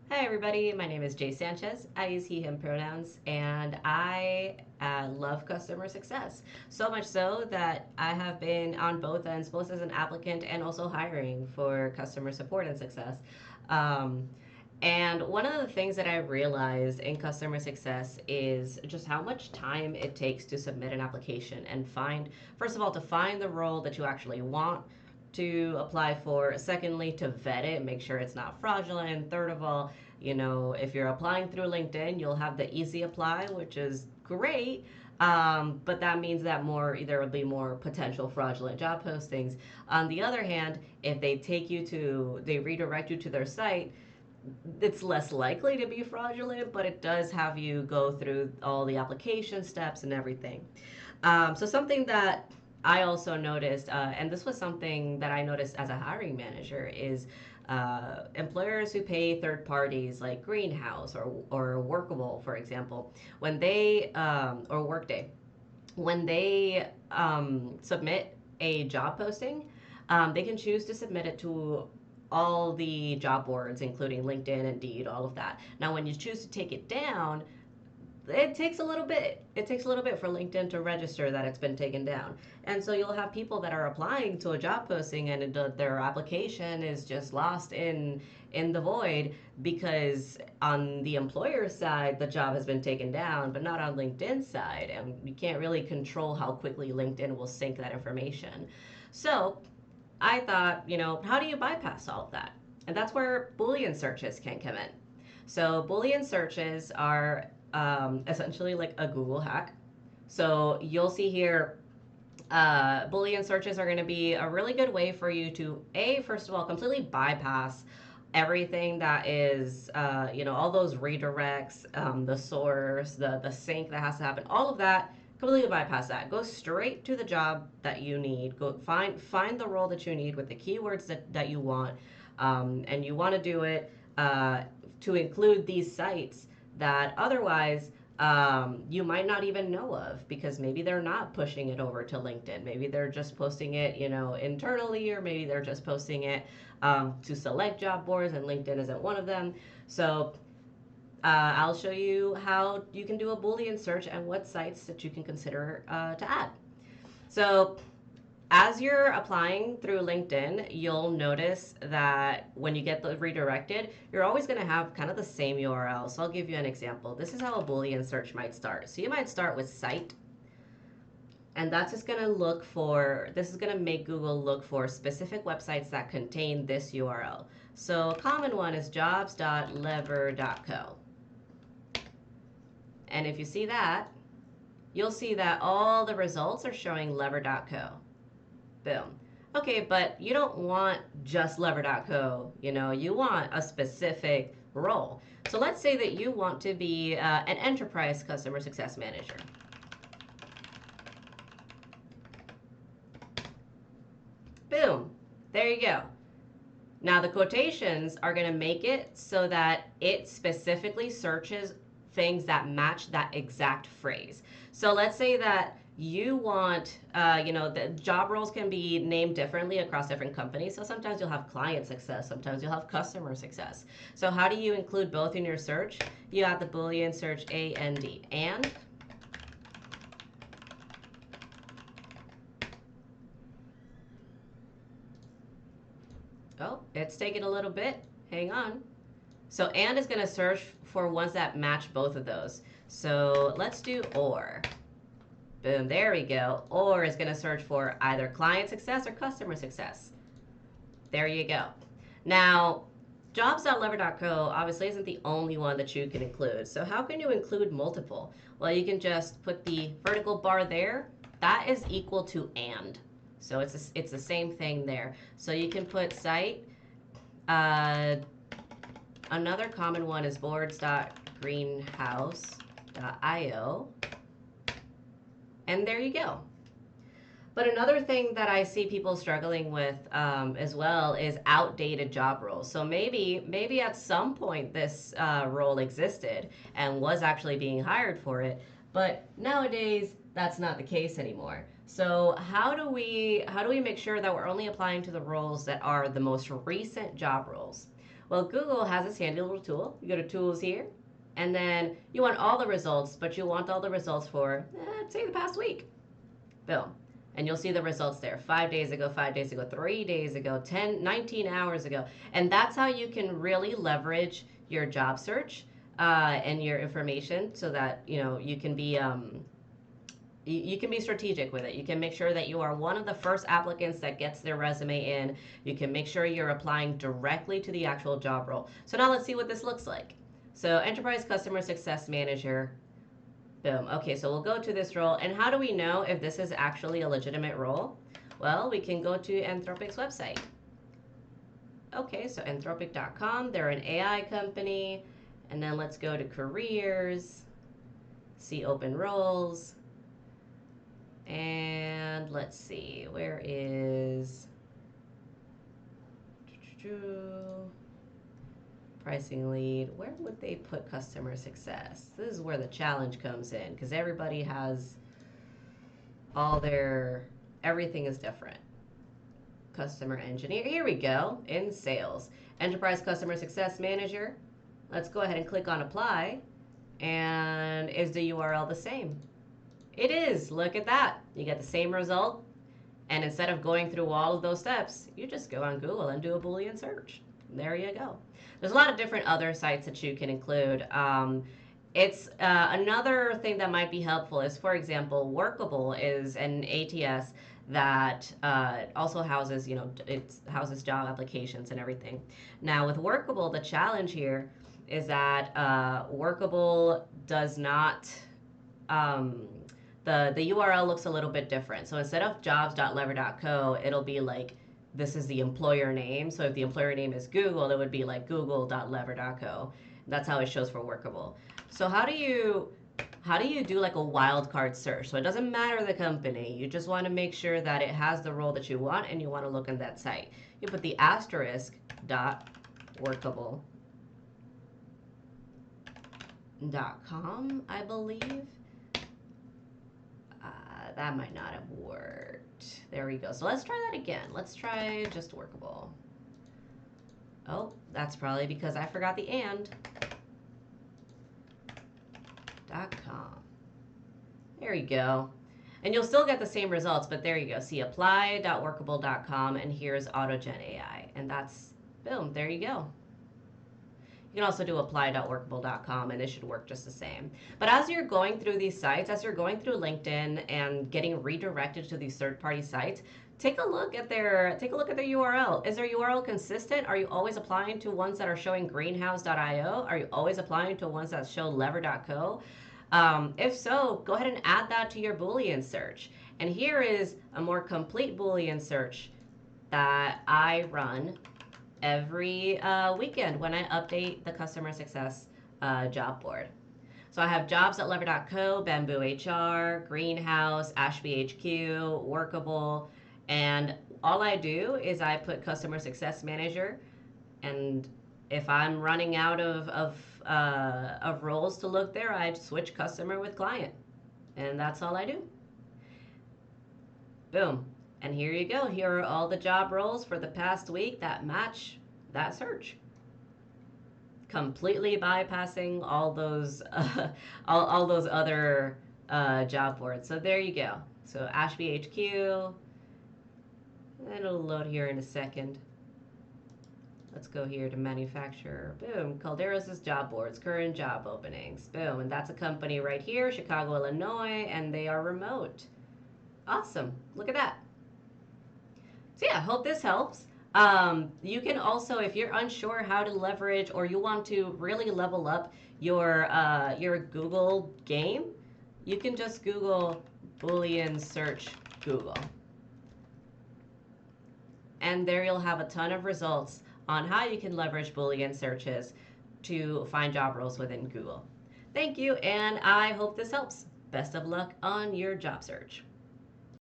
Hi, everybody. My name is Jay Sanchez. I use he, him pronouns, and I love customer success. So much so that I have been on both ends, both as an applicant and also hiring for customer support and success. Um, and one of the things that I realized in customer success is just how much time it takes to submit an application and find, first of all, to find the role that you actually want to apply for. Secondly, to vet it, make sure it's not fraudulent. Third of all, if you're applying through LinkedIn, you'll have the easy apply, which is great. But that means that there will be more potential fraudulent job postings. On the other hand, if they redirect you to their site, it's less likely to be fraudulent, but it does have you go through all the application steps and everything. So something that I also noticed, and this was something that I noticed as a hiring manager, is employers who pay third parties like Greenhouse or Workable, for example, or Workday, when they submit a job posting, they can choose to submit it to all the job boards, including LinkedIn, Indeed, all of that. Now, when you choose to take it down, it takes a little bit. It takes a little bit for LinkedIn to register that it's been taken down. And so you'll have people that are applying to a job posting and their application is just lost in the void because on the employer side the job has been taken down, but not on LinkedIn's side, and you can't really control how quickly LinkedIn will sync that information. So I thought, how do you bypass all of that? And that's where Boolean searches can come in. So Boolean searches are essentially like a Google hack. So you'll see here, Boolean searches are going to be a really good way for you to, first of all, completely bypass everything that is, all those redirects, the source, the sync that has to happen, all of that. Completely bypass that. Go straight to the job that you need. Go find the role that you need with the keywords that you want, and you want to do it to include these sites that otherwise you might not even know of because maybe they're not pushing it over to LinkedIn. Maybe they're just posting it, internally, or maybe they're just posting it to select job boards, and LinkedIn isn't one of them. So I'll show you how you can do a Boolean search and what sites that you can consider to add. So as you're applying through LinkedIn, you'll notice that when you get redirected, you're always going to have kind of the same URL. So I'll give you an example. This is how a Boolean search might start. So you might start with site, and that's just going to this is going to make Google look for specific websites that contain this URL. So a common one is jobs.lever.co. And if you see that, you'll see that all the results are showing lever.co. Boom. Okay, but you don't want just lever.co, you want a specific role. So let's say that you want to be an enterprise customer success manager. Boom. There you go. Now the quotations are going to make it so that it specifically searches things that match that exact phrase. So let's say that you want, the job roles can be named differently across different companies. So sometimes you'll have client success, sometimes you'll have customer success. So how do you include both in your search? You add the Boolean search and. Oh, it's taking a little bit. Hang on. So and is going to search for ones that match both of those. So let's do or. Boom, there we go. Or is going to search for either client success or customer success. There you go. Now, jobs.lever.co obviously isn't the only one that you can include. So how can you include multiple? Well, you can just put the vertical bar there. That is equal to and. So it's the same thing there. So you can put site. Another common one is boards.greenhouse.io. And there you go. But another thing that I see people struggling with as well is outdated job roles. So maybe at some point this role existed and was actually being hired for it, but nowadays that's not the case anymore. So how do we make sure that we're only applying to the roles that are the most recent job roles? Well, Google has this handy little tool. You go to Tools here, and then you want all the results, but you want all the results for, say, the past week. Boom. And you'll see the results there 5 days ago, 5 days ago, 3 days ago, 10, 19 hours ago. And that's how you can really leverage your job search and your information so that you can be you can be strategic with it. You can make sure that you are one of the first applicants that gets their resume in. You can make sure you're applying directly to the actual job role. So now let's see what this looks like. So Enterprise Customer Success Manager. Boom. Okay, so we'll go to this role. And how do we know if this is actually a legitimate role? Well, we can go to Anthropic's website. Okay, so anthropic.com, they're an AI company. And then let's go to careers, see open roles. And let's see, where is pricing lead? Where would they put customer success? This is where the challenge comes in because everybody has everything is different. Customer engineer, here we go, in sales. Enterprise Customer Success Manager. Let's go ahead and click on apply. And is the URL the same? It is. Look at that. You get the same result. And instead of going through all of those steps, you just go on Google and do a Boolean search. There you go. There's a lot of different other sites that you can include. It's another thing that might be helpful is, for example, Workable is an ATS that also houses, it houses job applications and everything. Now with Workable, the challenge here is that Workable does not the URL looks a little bit different. So instead of jobs.lever.co, it'll be like this is the employer name. So if the employer name is Google, it would be like google.lever.co. That's how it shows for Workable. So how do you do like a wildcard search? So it doesn't matter the company. You just want to make sure that it has the role that you want and you want to look on that site. You put the asterisk dot workable.com, I believe. That might not have worked. There we go. So let's try that again. Let's try just Workable. Oh, that's probably because I forgot the and. .com. There you go. And you'll still get the same results, but there you go. See, apply.workable.com, and here's AutoGen AI. And that's, boom, there you go. You can also do apply.workable.com and it should work just the same. But as you're going through these sites, as you're going through LinkedIn and getting redirected to these third-party sites, take a look at their URL. Is their URL consistent? Are you always applying to ones that are showing greenhouse.io? Are you always applying to ones that show lever.co? If so, go ahead and add that to your Boolean search. And here is a more complete Boolean search that I run every weekend when I update the customer success job board. So I have jobs.lever.co, Bamboo HR, Greenhouse, Ashby HQ, Workable, and all I do is I put customer success manager, and if I'm running out of roles to look there, I switch customer with client, and that's all I do. Boom. And here you go. Here are all the job roles for the past week that match that search. Completely bypassing all those all those other job boards. So there you go. So Ashby HQ. It'll load here in a second. Let's go here to manufacturer. Boom. Calderos' job boards, current job openings. Boom. And that's a company right here, Chicago, Illinois, and they are remote. Awesome. Look at that. So yeah, hope this helps. You can also, if you're unsure how to leverage or you want to really level up your Google game, you can just Google Boolean search Google. And there you'll have a ton of results on how you can leverage Boolean searches to find job roles within Google. Thank you, and I hope this helps. Best of luck on your job search.